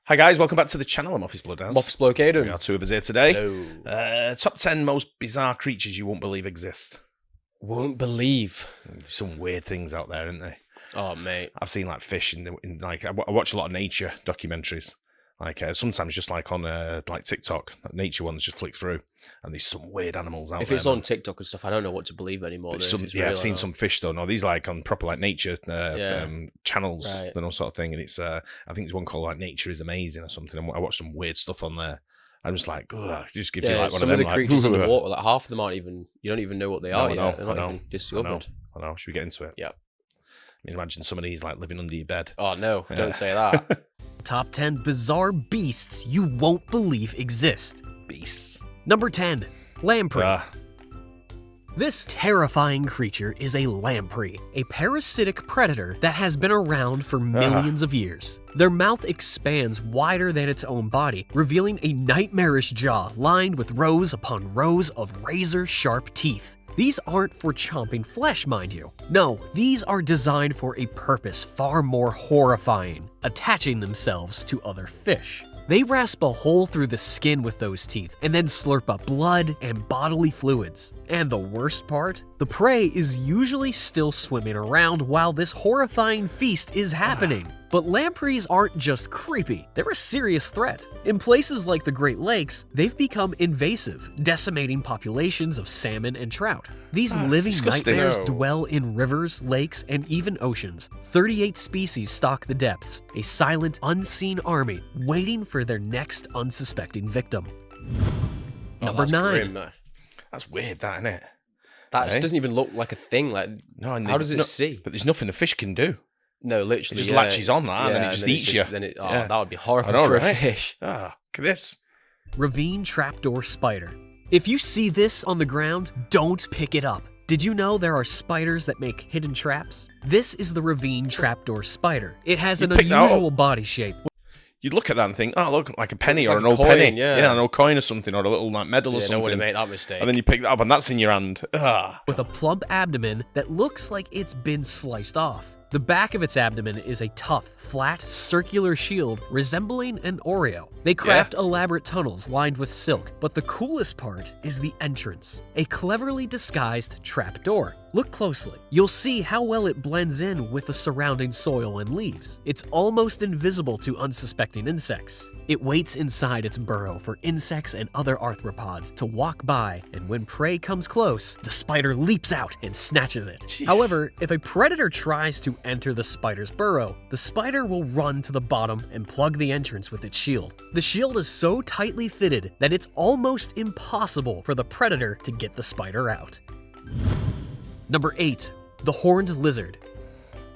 Hi guys, welcome back to the channel. I'm Office Blood. Office Bloke Aidan. We are two of us here today. Hello. Top 10 most bizarre creatures you won't believe exist. Won't believe. There's some weird things out there, isn't there? Oh, mate. I've seen like fish in like I watch a lot of nature documentaries. Like sometimes just like on like TikTok, nature ones just flick through, and there's some weird animals out there. If it's on TikTok and stuff, I don't know what to believe anymore. I've seen some fish though. No, these like on proper like nature channels and all sort of thing. And it's I think there's one called like Nature is Amazing or something. I watched some weird stuff on there. I'm just like, ugh, it just gives you like one some of them. Some of the creatures in the water, like half of them aren't even. You don't even know what they are yet. They're not even discovered. I know. Should we get into it? Yeah. I mean, imagine some of these like living under your bed. Oh no! Don't say that. Top 10 bizarre beasts you won't believe exist. Beasts. Number 10, lamprey. This terrifying creature is a lamprey, a parasitic predator that has been around for millions of years. Their mouth expands wider than its own body, revealing a nightmarish jaw lined with rows upon rows of razor-sharp teeth. These aren't for chomping flesh, mind you. No, these are designed for a purpose far more horrifying, attaching themselves to other fish. They rasp a hole through the skin with those teeth and then slurp up blood and bodily fluids. And the worst part? The prey is usually still swimming around while this horrifying feast is happening. But lampreys aren't just creepy, they're a serious threat. In places like the Great Lakes, they've become invasive, decimating populations of salmon and trout. These living nightmares dwell in rivers, lakes, and even oceans. 38 species stalk the depths, a silent, unseen army waiting for their next unsuspecting victim. Number 9. Grim, that's weird, that, isn't it? That doesn't even look like a thing. Like, no, how does it see? But there's nothing a fish can do. No, literally. It just latches on that and then it just eats you. That would be horrible for a fish. Look at this. Ravine trapdoor spider. If you see this on the ground, don't pick it up. Did you know there are spiders that make hidden traps? This is the Ravine trapdoor spider. It has an unusual body shape. You'd look at that and think, oh, look, like a penny or like an old coin, penny. Yeah, an old coin or something, or a little like medal or something. No one would have made that mistake. And then you pick that up and that's in your hand. With a plump abdomen that looks like it's been sliced off. The back of its abdomen is a tough, flat, circular shield resembling an Oreo. They craft elaborate tunnels lined with silk, but the coolest part is the entrance, a cleverly disguised trapdoor. Look closely. You'll see how well it blends in with the surrounding soil and leaves. It's almost invisible to unsuspecting insects. It waits inside its burrow for insects and other arthropods to walk by, and when prey comes close, the spider leaps out and snatches it. Jeez. However, if a predator tries to enter the spider's burrow, the spider will run to the bottom and plug the entrance with its shield. The shield is so tightly fitted that it's almost impossible for the predator to get the spider out. Number 8, the horned lizard.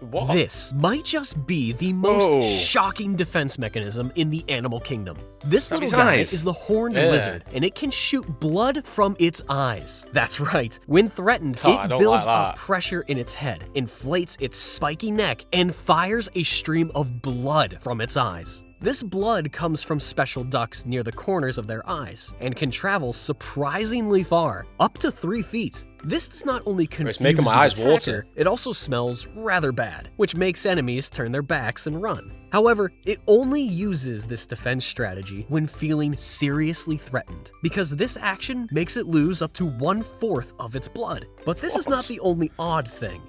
What? This might just be the most shocking defense mechanism in the animal kingdom. This little guy is the horned lizard, and it can shoot blood from its eyes. That's right. When threatened, it builds up pressure in its head, inflates its spiky neck, and fires a stream of blood from its eyes. This blood comes from special ducts near the corners of their eyes and can travel surprisingly far, up to 3 feet. This does not only confuse the attacker, it also smells rather bad, which makes enemies turn their backs and run. However, it only uses this defense strategy when feeling seriously threatened, because this action makes it lose up to 1/4 of its blood. But this is not the only odd thing.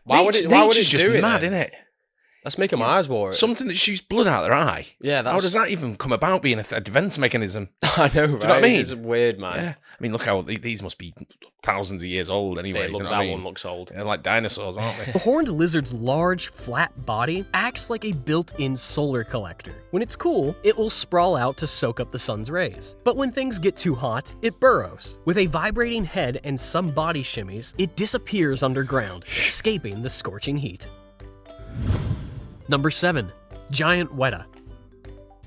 Why would it do it? Mad, isn't it? Let's make my eyes water. Something that shoots blood out their eye. Yeah, how does that even come about being a defense mechanism? I know, right? Do you know what I mean? It's weird, man. Yeah. I mean, look how these must be thousands of years old anyway. That one looks old. They're like dinosaurs, aren't they? The horned lizard's large, flat body acts like a built-in solar collector. When it's cool, it will sprawl out to soak up the sun's rays. But when things get too hot, it burrows. With a vibrating head and some body shimmies, it disappears underground, escaping the scorching heat. Number 7, giant weta.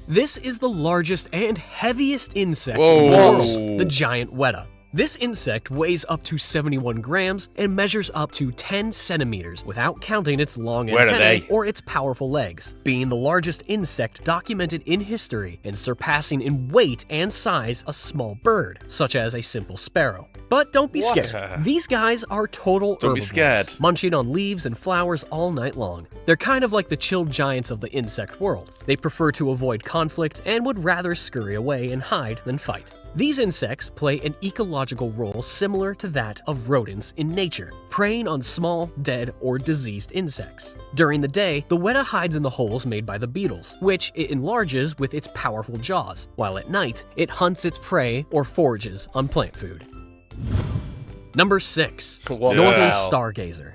This is the largest and heaviest insect in the world, the giant weta. This insect weighs up to 71 grams and measures up to 10 centimeters without counting its long antennae or its powerful legs, being the largest insect documented in history and surpassing in weight and size a small bird, such as a simple sparrow. But don't be scared. These guys are total herbivores, be scared. Munching on leaves and flowers all night long. They're kind of like the chilled giants of the insect world. They prefer to avoid conflict and would rather scurry away and hide than fight. These insects play an ecological role similar to that of rodents in nature, preying on small, dead, or diseased insects. During the day, the weta hides in the holes made by the beetles, which it enlarges with its powerful jaws, while at night, it hunts its prey or forages on plant food. Number 6. Northern stargazer.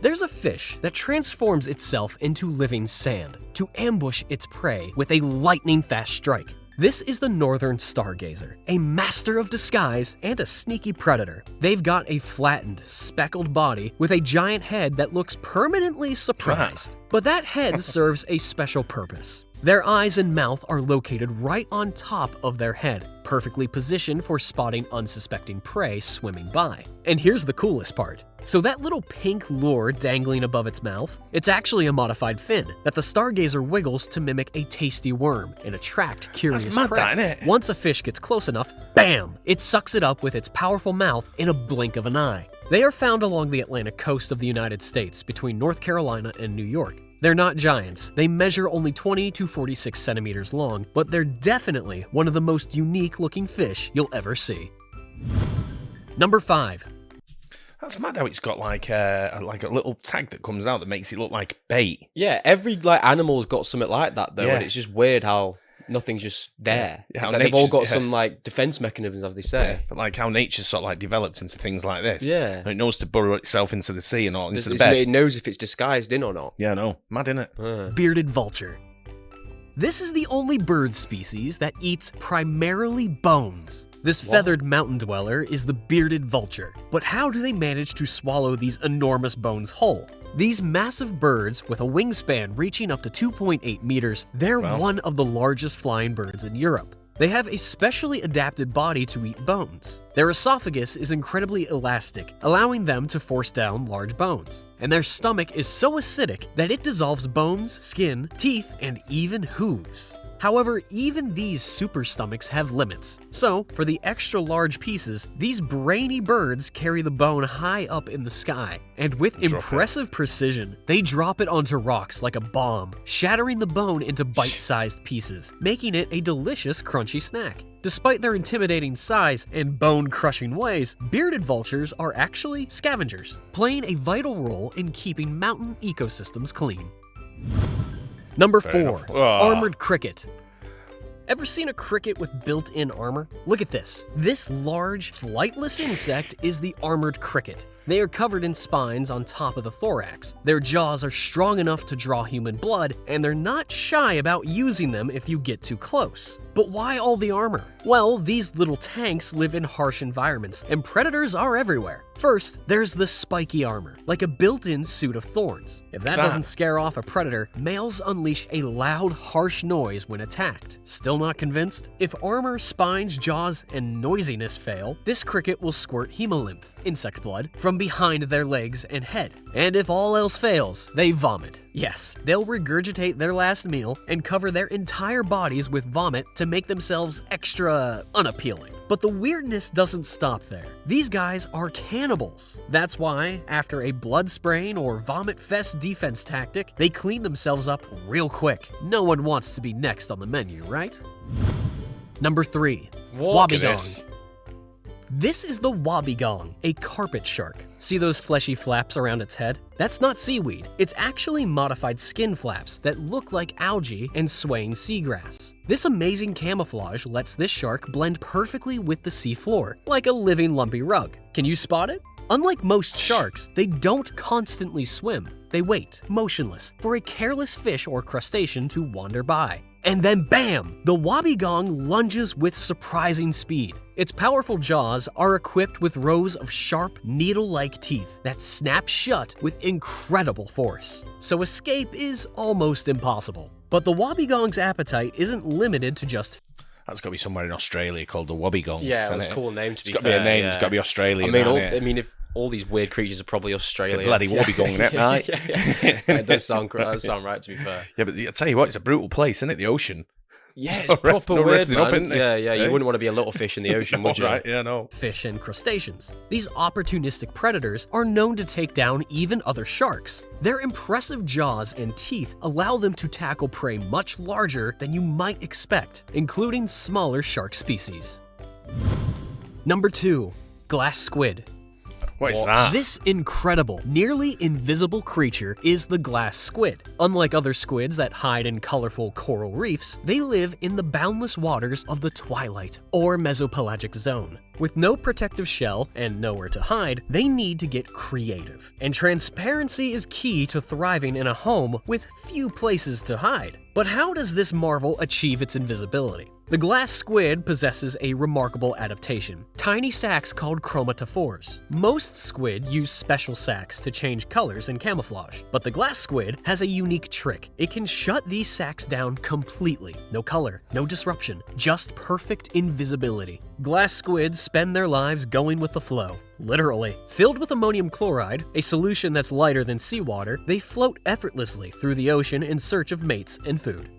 There's a fish that transforms itself into living sand to ambush its prey with a lightning-fast strike. This is the northern stargazer, a master of disguise and a sneaky predator. They've got a flattened, speckled body with a giant head that looks permanently surprised. But that head serves a special purpose. Their eyes and mouth are located right on top of their head, perfectly positioned for spotting unsuspecting prey swimming by. And here's the coolest part. So that little pink lure dangling above its mouth, it's actually a modified fin that the stargazer wiggles to mimic a tasty worm and attract curious prey. Once a fish gets close enough, bam! It sucks it up with its powerful mouth in a blink of an eye. They are found along the Atlantic coast of the United States between North Carolina and New York. They're not giants. They measure only 20 to 46 centimeters long, but they're definitely one of the most unique looking fish you'll ever see. Number 5. That's mad how it's got like a little tag that comes out that makes it look like bait. Yeah, every animal's got something like that though, and it's just weird how nothing's just there. Yeah, they've all got some defense mechanisms, as they say. Yeah, but like how nature's sort of developed into things like this. Yeah, and it knows to burrow itself into the sea and not into the bed. It knows if it's disguised in or not. Yeah, I know. Mad, innit? Bearded vulture. This is the only bird species that eats primarily bones. This feathered mountain dweller is the bearded vulture. But how do they manage to swallow these enormous bones whole? These massive birds, with a wingspan reaching up to 2.8 meters, they're one of the largest flying birds in Europe. They have a specially adapted body to eat bones. Their esophagus is incredibly elastic, allowing them to force down large bones. And their stomach is so acidic that it dissolves bones, skin, teeth, and even hooves. However, even these super stomachs have limits. So, for the extra large pieces, these brainy birds carry the bone high up in the sky, and with impressive precision, they drop it onto rocks like a bomb, shattering the bone into bite-sized pieces, making it a delicious crunchy snack. Despite their intimidating size and bone-crushing ways, bearded vultures are actually scavengers, playing a vital role in keeping mountain ecosystems clean. Number 4. Armored cricket. Ever seen a cricket with built-in armor? Look at this. This large, flightless insect is the armored cricket. They are covered in spines on top of the thorax. Their jaws are strong enough to draw human blood, and they're not shy about using them if you get too close. But why all the armor? Well, these little tanks live in harsh environments, and predators are everywhere. First, there's the spiky armor, like a built-in suit of thorns. If that doesn't scare off a predator, males unleash a loud, harsh noise when attacked. Still not convinced? If armor, spines, jaws, and noisiness fail, this cricket will squirt hemolymph, insect blood, from behind their legs and head. And if all else fails, they vomit. Yes, they'll regurgitate their last meal and cover their entire bodies with vomit to make themselves extra unappealing. But the weirdness doesn't stop there. These guys are cannibals. That's why, after a blood spraying or vomit fest defense tactic, they clean themselves up real quick. No one wants to be next on the menu, right? Number 3. Wobbegong. This is the Wobbegong, a carpet shark. See those fleshy flaps around its head? That's not seaweed. It's actually modified skin flaps that look like algae and swaying seagrass. This amazing camouflage lets this shark blend perfectly with the sea floor, like a living lumpy rug. Can you spot it? Unlike most sharks, they don't constantly swim. They wait, motionless, for a careless fish or crustacean to wander by. And then bam! The Wobbegong lunges with surprising speed. Its powerful jaws are equipped with rows of sharp, needle-like teeth that snap shut with incredible force. So escape is almost impossible. But the Wobbegong's appetite isn't limited to just That's got to be somewhere in Australia called the Wobbegong. Yeah, it was a cool name to be fair. It's got to be a name. It's got to be Australian. I mean, if all these weird creatures are probably Australian. It's a bloody Wobbegong, isn't it? Right? It does sound right, to be fair. Yeah, but I tell you what, it's a brutal place, isn't it? The ocean. Yeah, it's proper weird, man. Up, isn't it? Yeah. You wouldn't want to be a little fish in the ocean, would you? Right? Yeah, no. Fish and crustaceans. These opportunistic predators are known to take down even other sharks. Their impressive jaws and teeth allow them to tackle prey much larger than you might expect, including smaller shark species. Number 2. Glass squid. What is that? This incredible, nearly invisible creature is the glass squid. Unlike other squids that hide in colorful coral reefs, they live in the boundless waters of the twilight or mesopelagic zone. With no protective shell and nowhere to hide, they need to get creative. And transparency is key to thriving in a home with few places to hide. But how does this marvel achieve its invisibility? The glass squid possesses a remarkable adaptation, tiny sacs called chromatophores. Most squid use special sacs to change colors and camouflage, but the glass squid has a unique trick. It can shut these sacs down completely. No color, no disruption, just perfect invisibility. Glass squids spend their lives going with the flow. Literally. Filled with ammonium chloride, a solution that's lighter than seawater, they float effortlessly through the ocean in search of mates and food.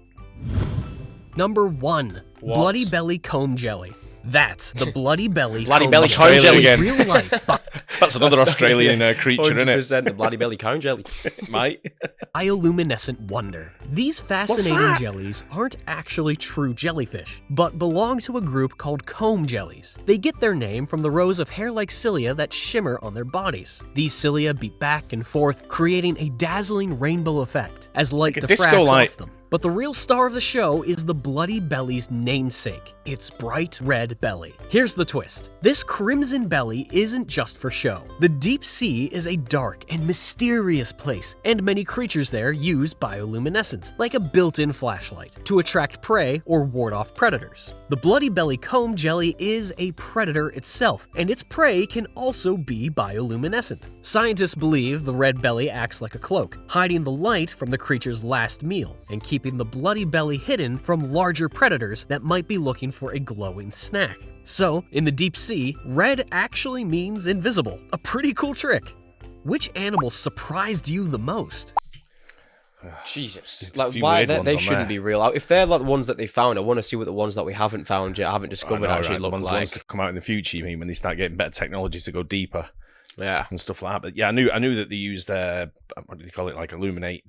Number 1. What? Bloody belly comb jelly. That's the bloody belly Bloody belly comb jelly again. Real life. That's another Australian creature, isn't it? 100% the bloody belly comb jelly. Mate. Bioluminescent wonder. These fascinating jellies aren't actually true jellyfish, but belong to a group called comb jellies. They get their name from the rows of hair-like cilia that shimmer on their bodies. These cilia beat back and forth, creating a dazzling rainbow effect as light Like a diffracts disco light. off them. But the real star of the show is the bloody belly's namesake, its bright red belly. Here's the twist. This crimson belly isn't just for show. The deep sea is a dark and mysterious place, and many creatures there use bioluminescence, like a built-in flashlight, to attract prey or ward off predators. The bloody belly comb jelly is a predator itself, and its prey can also be bioluminescent. Scientists believe the red belly acts like a cloak, hiding the light from the creature's last meal, and keeping the bloody belly hidden from larger predators that might be looking for a glowing snack. So, in the deep sea, red actually means invisible. A pretty cool trick. Which animal surprised you the most? Jesus. Like, why they shouldn't be real. If they're like the ones that they found, I want to see what the ones that we haven't found yet, haven't discovered actually look like. The ones that come out in the future, you mean, when they start getting better technology to go deeper. Yeah, and stuff like that. But yeah, I knew that they used what do they call it? Like illuminate.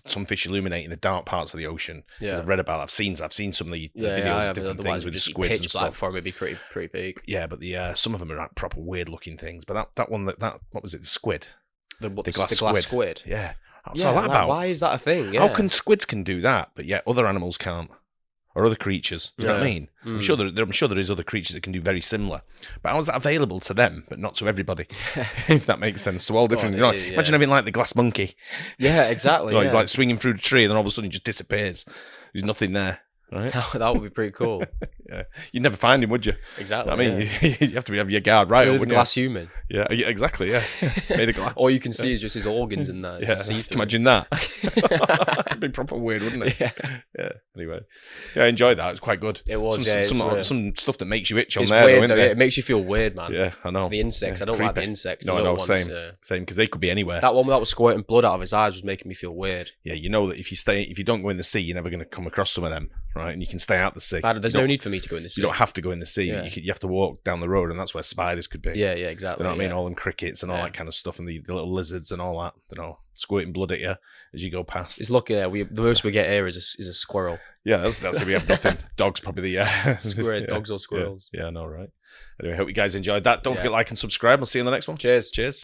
Some fish illuminate in the dark parts of the ocean. Yeah, I've read about. I've seen some of the videos of different things with the squids and stuff. For maybe pretty big. Yeah, but some of them are like proper weird looking things. But that one what was it? The squid. The glass squid. Yeah. What's all that about? Why is that a thing? Yeah. How can squids can do that, but yet other animals can't? Or other creatures, do you know what I mean? I'm sure there is other creatures that can do very similar. But how is that available to them, but not to everybody? If that makes sense. To all different... Imagine having like the glass monkey. Yeah, exactly. He's like swinging through the tree and then all of a sudden he just disappears. There's nothing there. Right? That would be pretty cool. Yeah, you'd never find him, would you? Exactly. I mean, you have to have your guard right. The glass human. Yeah, exactly. Yeah, made of glass. All you can see is just his organs in there. Yeah, imagine that. It'd be proper weird, wouldn't it? Yeah. Anyway, I enjoyed that. It was quite good. It was. Some stuff that makes you itch on it's there, weird, though, it makes you feel weird, man. Yeah, I know. The insects. I don't like the insects. No, I know. Same, because they could be anywhere. That one that was squirting blood out of his eyes was making me feel weird. Yeah, you know that if you don't go in the sea, you're never going to come across some of them, right? And you can stay out the sea. There's no need for me to go in the sea. You don't have to go in the sea. Yeah. You have to walk down the road, and that's where spiders could be. Yeah, exactly. You know what I mean? All them crickets and all that kind of stuff, and the little lizards and all that. Squirting blood at you as you go past. It's lucky. The most we get here is a squirrel. Yeah, that's we have nothing. Dogs probably dogs or squirrels. Yeah, I know, right? Anyway, hope you guys enjoyed that. Don't forget to like and subscribe. We'll see you in the next one. Cheers.